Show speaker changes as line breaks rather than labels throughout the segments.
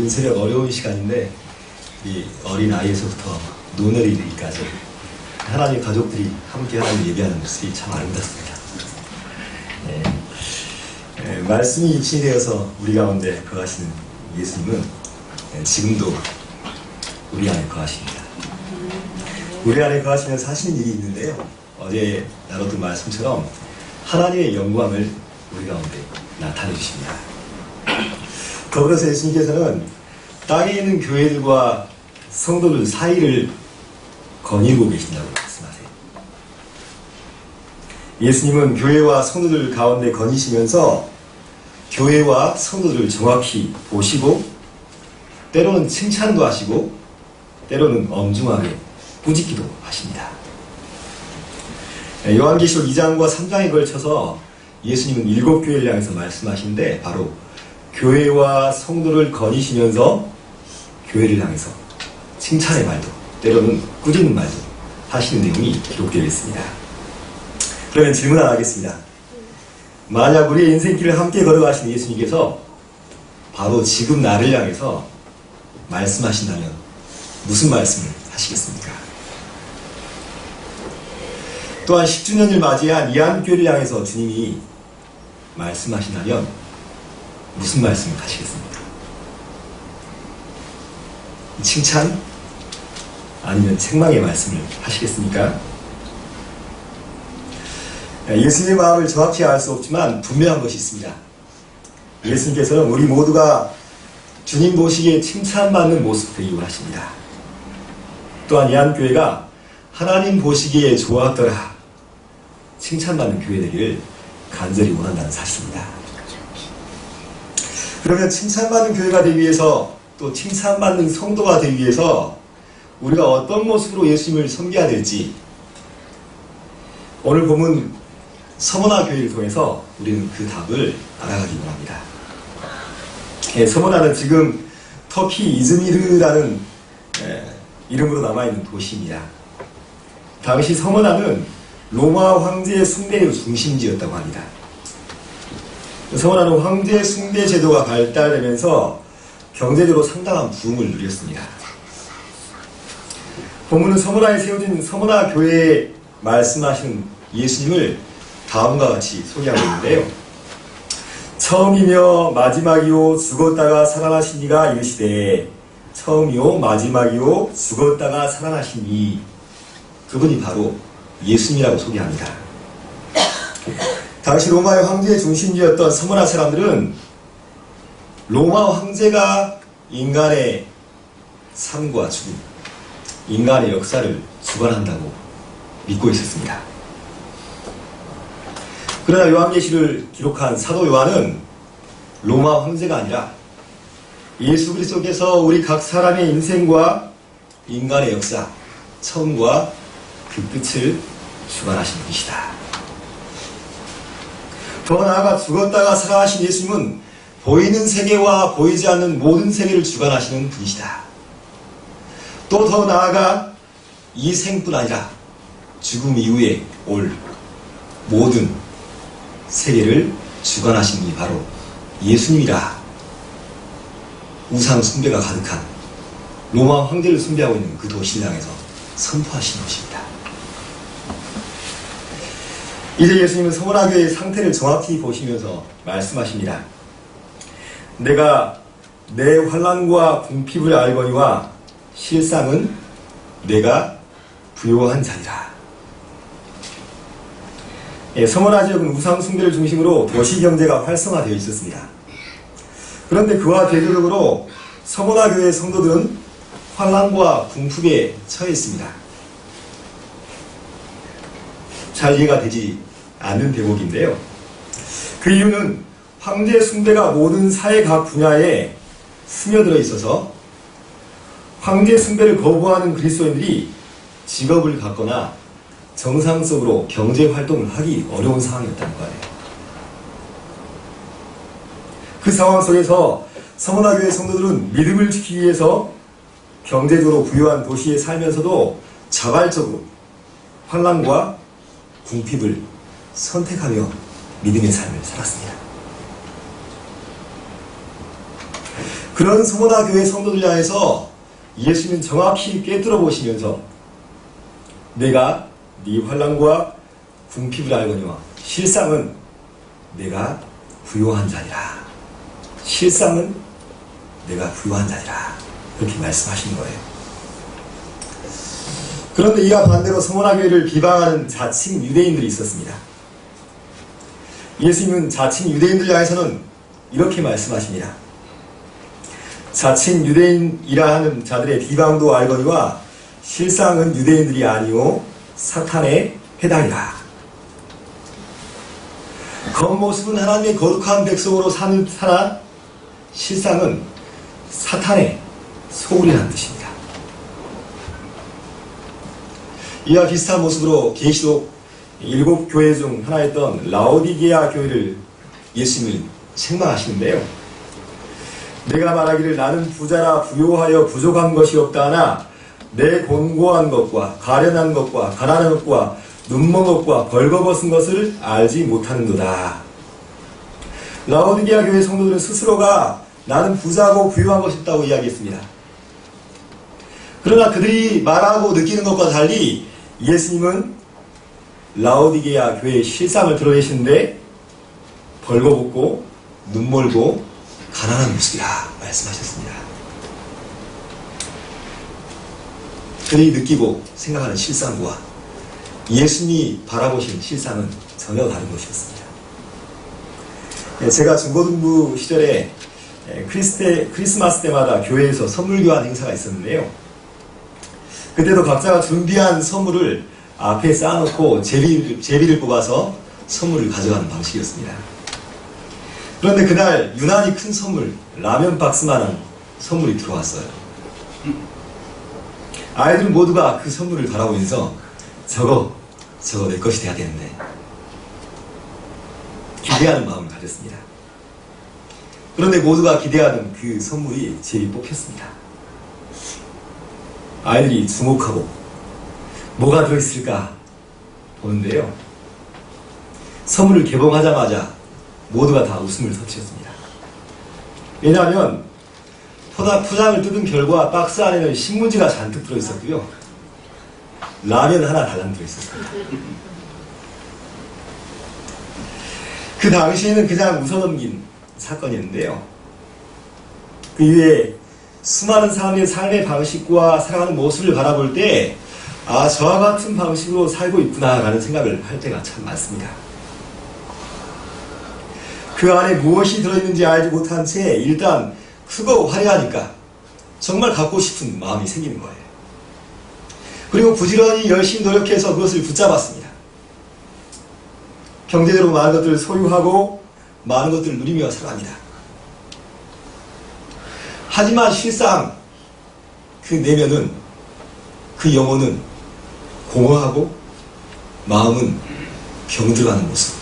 이른 새벽 어려운 시간인데 이 어린 아이에서부터 노년이 되기까지 하나님의 가족들이 함께 하나님을 예배하는 모습이 참 아름답습니다. 말씀이 입신이 되어서 우리 가운데 거하시는 예수님은 지금도 우리 안에 거하십니다. 우리 안에 거하시면서 하시는 일이 있는데요, 어제 나눴던 말씀처럼 하나님의 영광을 우리 가운데 나타내 주십니다. 더불어서 예수님께서는 땅에 있는 교회들과 성도들 사이를 거닐고 계신다고 말씀하세요. 예수님은 교회와 성도들 가운데 거니시면서 교회와 성도들을 정확히 보시고 때로는 칭찬도 하시고 때로는 엄중하게 꾸짖기도 하십니다. 요한계시록 2장과 3장에 걸쳐서 예수님은 7교회를 향해서 말씀하시는데 바로 교회와 성도를 거니시면서 교회를 향해서 칭찬의 말도 때로는 꾸짖는 말도 하시는 내용이 기록되어 있습니다. 그러면 질문 하나 하겠습니다. 만약 우리의 인생길을 함께 걸어가신 예수님께서 바로 지금 나를 향해서 말씀하신다면 무슨 말씀을 하시겠습니까? 또한 10주년을 맞이한 이한교회를 향해서 주님이 말씀하신다면 무슨 말씀을 하시겠습니까? 칭찬? 아니면 책망의 말씀을 하시겠습니까? 예수님의 마음을 정확히 알 수 없지만 분명한 것이 있습니다. 예수님께서는 우리 모두가 주님 보시기에 칭찬받는 모습 되기 원하십니다. 또한 이한교회가 하나님 보시기에 좋았더라 칭찬받는 교회 되기를 간절히 원한다는 사실입니다. 그러면 칭찬받는 교회가 되기 위해서 또 칭찬받는 성도가 되기 위해서 우리가 어떤 모습으로 예수님을 섬겨야 될지 오늘 본문 서머나 교회를 통해서 우리는 그 답을 알아가기 원합니다. 서머나는 지금 터키 이즈미르라는 이름으로 남아있는 도시입니다. 당시 서머나는 로마 황제의 숭배의 중심지였다고 합니다. 서머나는 황제 숭배 제도가 발달되면서 경제적으로 상당한 부흥을 누렸습니다. 본문은 서머나에 세워진 서머나 교회에 말씀하신 예수님을 다음과 같이 소개하고 있는데요. 처음이며 마지막이요 죽었다가 살아나신 이가 이르시되 처음이요 마지막이요 죽었다가 살아나신 이 그분이 바로 예수님이라고 소개합니다. 당시 로마의 황제의 중심지였던 서머나 사람들은 로마 황제가 인간의 삶과 죽음, 인간의 역사를 주관한다고 믿고 있었습니다. 그러나 요한계시를 기록한 사도 요한은 로마 황제가 아니라 예수 그리스도께서 우리 각 사람의 인생과 인간의 역사, 처음과 그 끝을 주관하신 분이시다. 더 나아가 죽었다가 살아나신 예수님은 보이는 세계와 보이지 않는 모든 세계를 주관하시는 분이시다. 또 더 나아가 이 생뿐 아니라 죽음 이후에 올 모든 세계를 주관하신 분이 바로 예수님이라. 우상 숭배가 가득한 로마 황제를 숭배하고 있는 그 도시를 향해서 선포하신 것입니다. 이제 예수님은 서머나 교회의 상태를 정확히 보시면서 말씀하십니다. 내가 내 환난과 궁핍을 알거니와 실상은 내가 부요한 자리라. 서머나 지역은 우상 숭배를 중심으로 도시 경제가 활성화되어 있었습니다. 그런데 그와 대조적으로 서머나 교회의 성도들은 환난과 궁핍에 처해 있습니다. 잘 이해가 되지 않는 대목인데요. 그 이유는 황제 숭배가 모든 사회 각 분야에 스며들어 있어서 황제 숭배를 거부하는 그리스도인들이 직업을 갖거나 정상적으로 경제 활동을 하기 어려운 상황이었다는 거예요. 그 상황 속에서 서머나 교회 성도들은 믿음을 지키기 위해서 경제적으로 부유한 도시에 살면서도 자발적으로 환난과 궁핍을 선택하며 믿음의 삶을 살았습니다. 그런 소모나 교회 성도들 향해서 예수님은 정확히 꿰뚫어 보시면서 내가 네 환난과 궁핍을 알거니와 실상은 내가 부요한 자니라. 실상은 내가 부요한 자니라. 그렇게 말씀하시는 거예요. 그런데 이와 반대로 소모나 교회를 비방하는 자칭 유대인들이 있었습니다. 예수님은 자칭 유대인들 향해서는 이렇게 말씀하십니다. 자칭 유대인이라 하는 자들의 비방도 알거니와 실상은 유대인들이 아니오 사탄의 해당이라. 겉모습은 하나님의 거룩한 백성으로 사나 실상은 사탄의 소굴이라는 뜻입니다. 이와 비슷한 모습으로 계시록 7교회 중 하나였던 라오디게아 교회를 예수님은 책망하시는데요. 내가 말하기를 나는 부자라 부요하여 부족한 것이 없다 하나 내 곤고한 것과 가련한 것과 가난한 것과 눈먼 것과 벌거벗은 것을 알지 못하는도다. 라오디게아 교회 성도들은 스스로가 나는 부자고 부유한 것이 없다고 이야기했습니다. 그러나 그들이 말하고 느끼는 것과 달리 예수님은 라오디게아 교회의 실상을 드러내시는데 벌거벗고 눈멀고 가난한 모습이라 말씀하셨습니다. 그들이 느끼고 생각하는 실상과 예수님이 바라보신 실상은 전혀 다른 것이었습니다. 제가 중고등부 시절에 크리스마스 때마다 교회에서 선물 교환 행사가 있었는데요. 그때도 각자가 준비한 선물을 앞에 쌓아놓고 제비를 뽑아서 선물을 가져가는 방식이었습니다. 그런데 그날 유난히 큰 선물, 라면 박스만한 선물이 들어왔어요. 아이들은 모두가 그 선물을 바라보면서 저거 내 것이 돼야 되는데 기대하는 마음을 가졌습니다. 그런데 모두가 기대하는 그 선물이 제비 뽑혔습니다. 아이들이 주목하고 뭐가 들어있을까 보는데요. 선물을 개봉하자마자 모두가 다 웃음을 터뜨렸습니다. 왜냐하면 포장을 뜯은 결과 박스 안에는 신문지가 잔뜩 들어있었고요. 라면 하나 달랑 들어있었습니다. 그 당시에는 그냥 웃어넘긴 사건이었는데요. 그 이후에 수많은 사람의 삶의 방식과 살아가는 모습을 바라볼 때 저와 같은 방식으로 살고 있구나 라는 생각을 할 때가 참 많습니다. 그 안에 무엇이 들어있는지 알지 못한 채 일단 크고 화려하니까 정말 갖고 싶은 마음이 생기는 거예요. 그리고 부지런히 열심히 노력해서 그것을 붙잡았습니다. 경제적으로 많은 것들을 소유하고 많은 것들을 누리며 살아갑니다. 하지만 실상 그 내면은, 그 영혼은 공허하고 마음은 병들어가는 모습.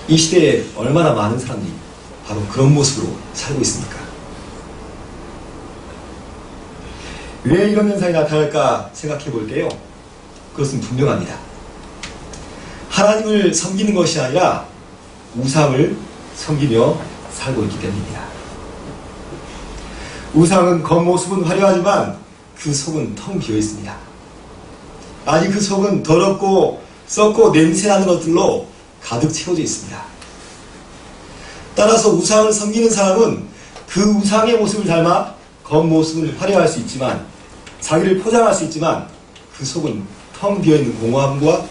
이 시대에 얼마나 많은 사람들이 바로 그런 모습으로 살고 있습니까? 왜 이런 현상이 나타날까 생각해 볼 때요, 그것은 분명합니다. 하나님을 섬기는 것이 아니라 우상을 섬기며 살고 있기 때문입니다. 우상은 겉모습은 화려하지만 그 속은 텅 비어 있습니다. 아니, 그 속은 더럽고 썩고 냄새나는 것들로 가득 채워져 있습니다. 따라서 우상을 섬기는 사람은 그 우상의 모습을 닮아 겉모습은 화려할 수 있지만, 자기를 포장할 수 있지만 그 속은 텅 비어있는 공허함과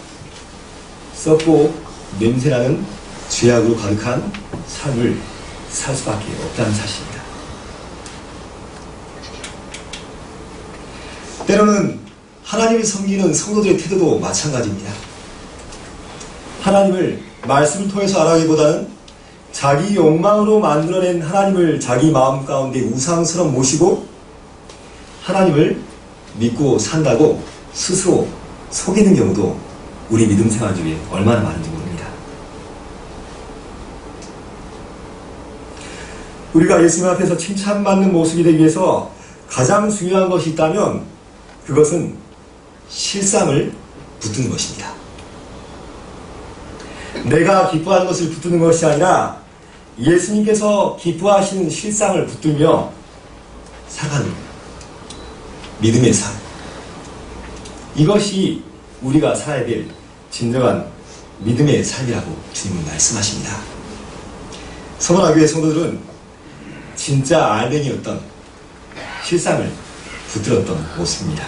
썩고 냄새나는 죄악으로 가득한 삶을 살 수밖에 없다는 사실입니다. 때로는 하나님을 섬기는 성도들의 태도도 마찬가지입니다. 하나님을 말씀을 통해서 알아가기보다는 자기 욕망으로 만들어낸 하나님을 자기 마음 가운데 우상처럼 모시고 하나님을 믿고 산다고 스스로 속이는 경우도 우리 믿음 생활 중에 얼마나 많은지 모릅니다. 우리가 예수님 앞에서 칭찬받는 모습이 되기 위해서 가장 중요한 것이 있다면 그것은 실상을 붙드는 것입니다. 내가 기뻐하는 것을 붙드는 것이 아니라 예수님께서 기뻐하시는 실상을 붙들며 살아가는 믿음의 삶. 이것이 우리가 살아야 될 진정한 믿음의 삶이라고 주님은 말씀하십니다. 서머나교회 성도들은 진짜 알맹이였던 실상을 붙들었던 모습입니다.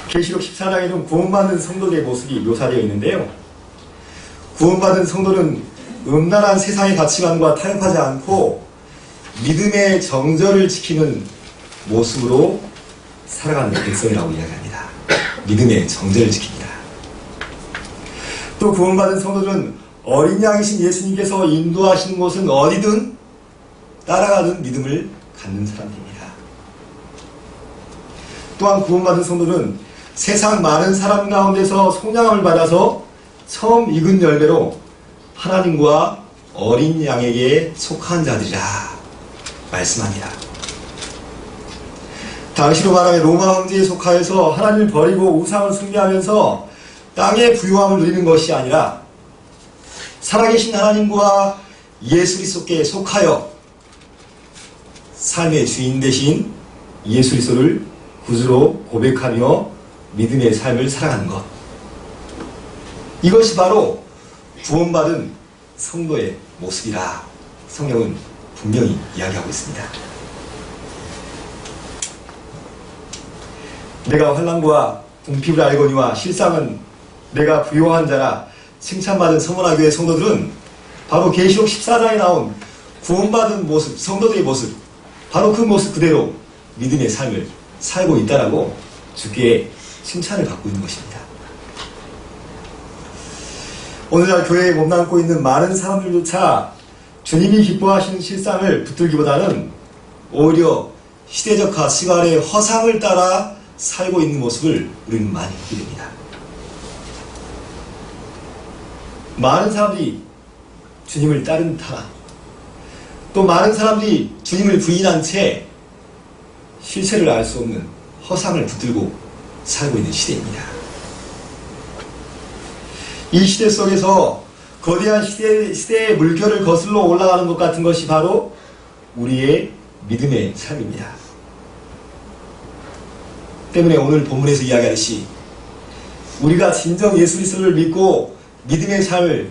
계시록 14장에는 구원받은 성도들의 모습이 묘사되어 있는데요. 구원받은 성도는 음란한 세상의 가치관과 타협하지 않고 믿음의 정절을 지키는 모습으로 살아가는 백성이라고 이야기합니다. 믿음의 정절을 지킵니다. 또 구원받은 성도들은 어린 양이신 예수님께서 인도하시는 곳은 어디든 따라가는 믿음을 갖는 사람들입니다. 또한 구원받은 성도는 세상 많은 사람 가운데서 속량함을 받아서 처음 익은 열매로 하나님과 어린 양에게 속한 자들이라 말씀합니다. 당시로 말하면 로마 황제에 속하여서 하나님을 버리고 우상을 숭배하면서 땅의 부유함을 누리는 것이 아니라 살아계신 하나님과 예수 그리스도께 속하여 삶의 주인 되신 예수 그리스도를 구주로 고백하며 믿음의 삶을 살아가는 것. 이것이 바로 구원받은 성도의 모습이라 성경은 분명히 이야기하고 있습니다. 내가 환난과 궁핍을 알거니와 실상은 내가 부요한 자라 칭찬받은 서머나교회 성도들은 바로 계시록 14장에 나온 구원받은 모습, 성도들의 모습, 바로 그 모습 그대로 믿음의 삶을 살고 있다라고 주께 칭찬을 받고 있는 것입니다. 오늘날 교회에 몸담고 있는 많은 사람들조차 주님이 기뻐하시는 실상을 붙들기보다는 오히려 시대적 가치관의 허상을 따라 살고 있는 모습을 우리는 많이 보게 됩니다. 많은 사람들이 주님을 따른 타, 또 많은 사람들이 주님을 부인한 채 실체를 알 수 없는 허상을 붙들고 살고 있는 시대입니다. 이 시대 속에서 거대한 시대의 물결을 거슬러 올라가는 것 같은 것이 바로 우리의 믿음의 삶입니다. 때문에 오늘 본문에서 이야기하듯이 우리가 진정 예수 그리스도를 믿고 믿음의 삶을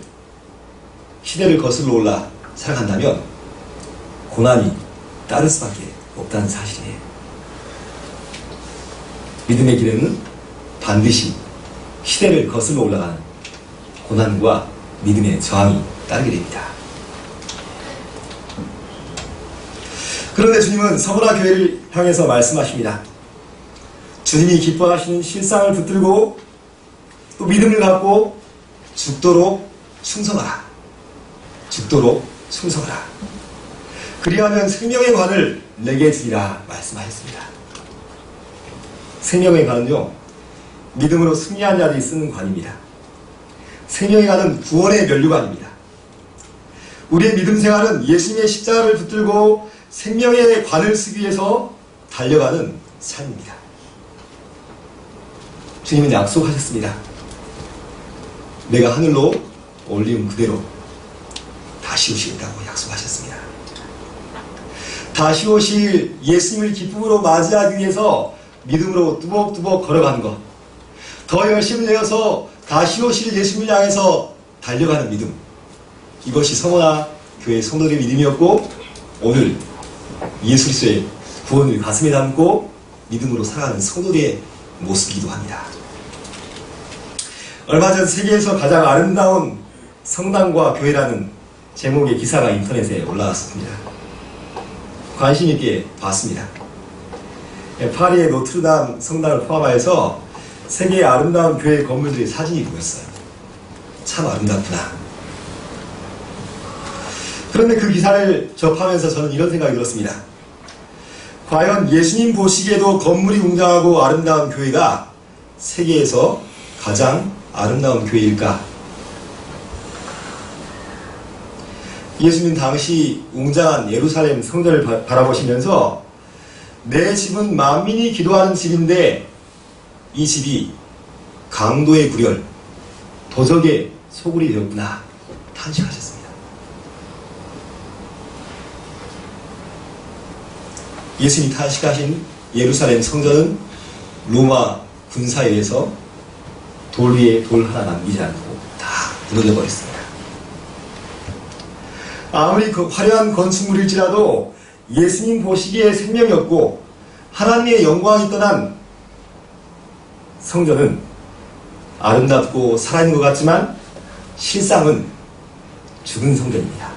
시대를 거슬러 올라 살아간다면 고난이 따를 수밖에 없다는 사실이에요. 믿음의 길에는 반드시 시대를 거슬러 올라가는 고난과 믿음의 저항이 따르게 됩니다. 그런데 주님은 서머나 교회를 향해서 말씀하십니다. 주님이 기뻐하시는 실상을 붙들고 또 믿음을 갖고 죽도록 충성하라. 죽도록 충성하라. 그리하면 생명의 관을 내게 주리라 말씀하셨습니다. 생명의 관은요, 믿음으로 승리한 자들이 쓰는 관입니다. 생명의 관은 구원의 면류관입니다. 우리의 믿음 생활은 예수님의 십자가를 붙들고 생명의 관을 쓰기 위해서 달려가는 삶입니다. 주님은 약속하셨습니다. 내가 하늘로 올리움 그대로 다시 오시겠다고 약속하셨습니다. 다시 오실 예수님을 기쁨으로 맞이하기 위해서 믿음으로 뚜벅뚜벅 걸어가는 것, 더 열심히 내어서 다시 오실 예수님을 향해서 달려가는 믿음, 이것이 서머나 교회 성도들의 믿음이었고 오늘 예수 그리스도의 구원을 가슴에 담고 믿음으로 살아가는 성도들의 모습이기도 합니다. 얼마 전 세계에서 가장 아름다운 성당과 교회라는 제목의 기사가 인터넷에 올라왔습니다. 관심 있게 봤습니다. 파리의 노트르담 성당을 포함하여서 세계의 아름다운 교회 건물들의 사진이 보였어요. 참 아름답구나. 그런데 그 기사를 접하면서 저는 이런 생각이 들었습니다. 과연 예수님 보시기에도 건물이 웅장하고 아름다운 교회가 세계에서 가장 아름다운 교회일까? 예수님 당시 웅장한 예루살렘 성전을 바라보시면서 내 집은 만민이 기도하는 집인데 이 집이 강도의 구렬, 도적의 소굴이 되었구나 탄식하셨습니다. 예수님이 탄식하신 예루살렘 성전은 로마 군사에 의해서 돌 위에 돌 하나 남기지 않고 다 무너져 버렸습니다. 아무리 그 화려한 건축물일지라도 예수님 보시기에 생명이 없고 하나님의 영광이 떠난 성전은 아름답고 살아있는 것 같지만 실상은 죽은 성전입니다.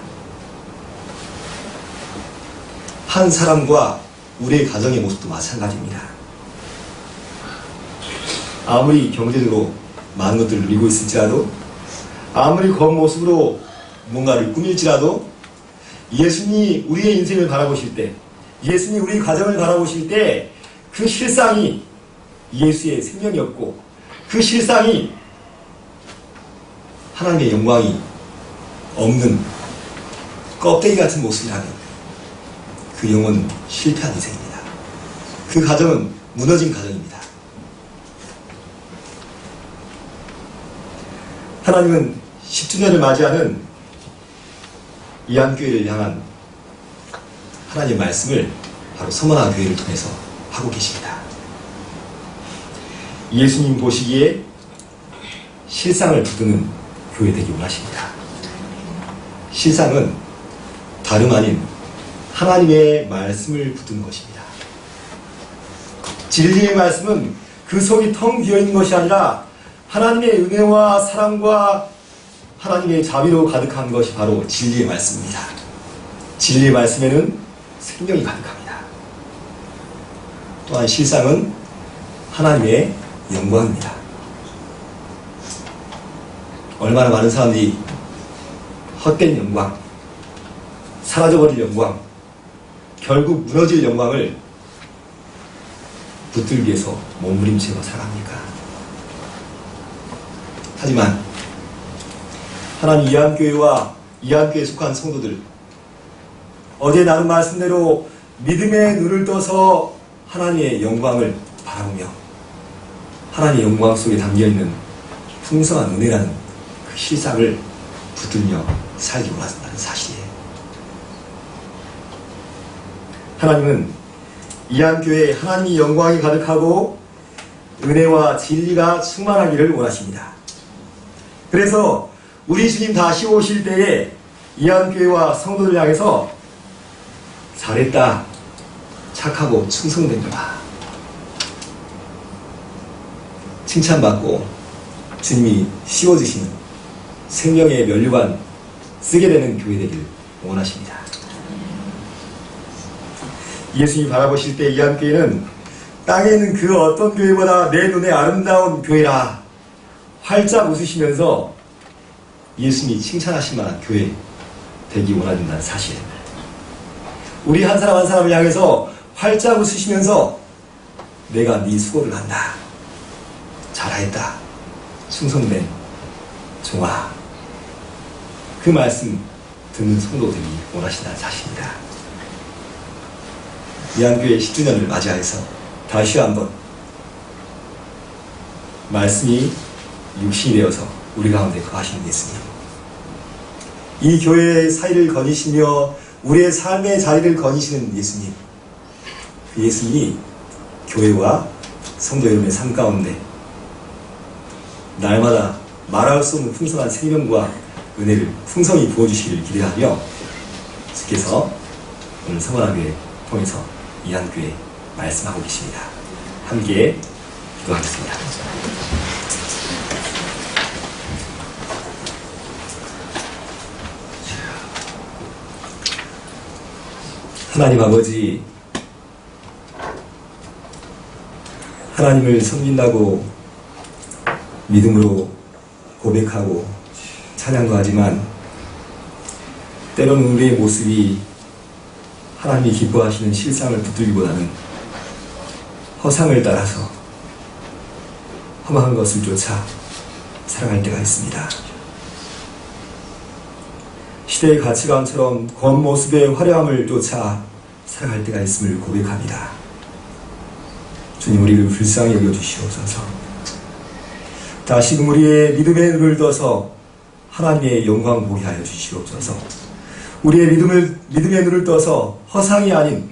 한 사람과 우리의 가정의 모습도 마찬가지입니다. 아무리 경제적으로 많은 것들을 누리고 있을지라도, 아무리 겉모습으로 뭔가를 꾸밀지라도, 예수님이 우리의 인생을 바라보실 때, 예수님이 우리 가정을 바라보실 때 그 실상이 예수의 생명이었고 그 실상이 하나님의 영광이 없는 껍데기 같은 모습이라면 그 영혼은 실패한 인생입니다. 그 가정은 무너진 가정입니다. 하나님은 10주년을 맞이하는 이안교회를 향한 하나님의 말씀을 바로 서머나 교회를 통해서 하고 계십니다. 예수님 보시기에 실상을 붙드는 교회 되기 원하십니다. 실상은 다름 아닌 하나님의 말씀을 붙드는 것입니다. 진리의 말씀은 그 속이 텅 비어있는 것이 아니라 하나님의 은혜와 사랑과 하나님의 자비로 가득한 것이 바로 진리의 말씀입니다. 진리의 말씀에는 생명이 가득합니다. 또한 실상은 하나님의 영광입니다. 얼마나 많은 사람들이 헛된 영광, 사라져버릴 영광, 결국 무너질 영광을 붙들기 위해서 몸부림치고 살아갑니까? 하지만 하나님 이안교회와 이안교회에 속한 성도들, 어제 나눈 말씀대로 믿음의 눈을 떠서 하나님의 영광을 바라보며 하나님의 영광 속에 담겨있는 풍성한 은혜라는 그 실상을 붙들며 살기 원한다는 사실이에요. 하나님은 이안교회에 하나님의 영광이 가득하고 은혜와 진리가 충만하기를 원하십니다. 그래서 우리 주님 다시 오실 때에 이안교회와 성도들 향해서 잘했다, 착하고 충성된 거다, 칭찬받고 주님이 씌워주시는 생명의 면류관 쓰게 되는 교회 되기를 원하십니다. 예수님이 바라보실 때 이안교회는 땅에 있는 그 어떤 교회보다 내 눈에 아름다운 교회라 활짝 웃으시면서 예수님이 칭찬하실 만한 교회 되기 원하신다는 사실, 우리 한 사람 한 사람을 향해서 활짝 웃으시면서 내가 네 수고를 한다, 잘하였다, 충성된 종아, 그 말씀 듣는 성도 되기 원하신다는 사실입니다. 이안교회 10주년을 맞이하여서 다시 한번 말씀이 육신이 되어서 우리 가운데 거하시는 예수님, 이 교회의 사이를 거니시며 우리의 삶의 자리를 거니시는 예수님, 그 예수님이 교회와 성도 여러분의 삶 가운데 날마다 말할 수 없는 풍성한 생명과 은혜를 풍성히 부어주시기를 기대하며 주께서 오늘 서머나교회 통해서 이안교회 말씀하고 계십니다. 함께 기도하겠습니다. 하나님 아버지, 하나님을 섬긴다고 믿음으로 고백하고 찬양도 하지만 때로는 우리의 모습이 하나님이 기뻐하시는 실상을 붙들기보다는 허상을 따라서 험한 것을 쫓아 살아갈 때가 있습니다. 시대의 가치관처럼 겉모습의 화려함을 쫓아 살아갈 때가 있음을 고백합니다. 주님, 우리를 불쌍히 여겨주시옵소서. 다시금 우리의 믿음의 눈을 떠서 하나님의 영광 보게 하여 주시옵소서. 우리의 믿음의 눈을 떠서 허상이 아닌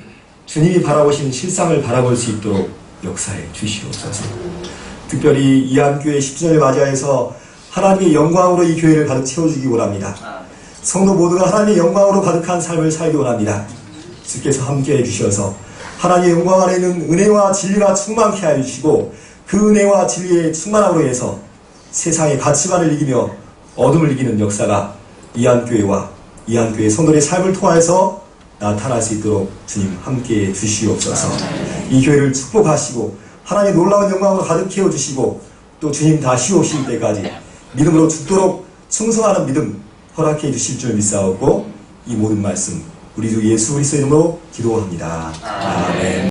주님이 바라보시는 실상을 바라볼 수 있도록 역사해 주시옵소서. 특별히 이한교회 10주년을 맞이해서 하나님의 영광으로 이 교회를 가득 채워주기 원합니다. 성도 모두가 하나님의 영광으로 가득한 삶을 살기 원합니다. 주께서 함께해 주셔서 하나님의 영광 안에 있는 은혜와 진리가 충만케 하여 주시고 그 은혜와 진리의 충만함으로 해서 세상의 가치관을 이기며 어둠을 이기는 역사가 이한교회와 이한교회 성도의 삶을 통하여서 나타날 수 있도록 주님 함께해 주시옵소서. 이 교회를 축복하시고 하나님의 놀라운 영광으로 가득 채워주시고 또 주님 다시 오실 때까지 믿음으로 죽도록 충성하는 믿음 허락해 주실 줄 믿사옵고 이 모든 말씀 우리 주 예수 그리스도의 이름으로 기도합니다. 아멘.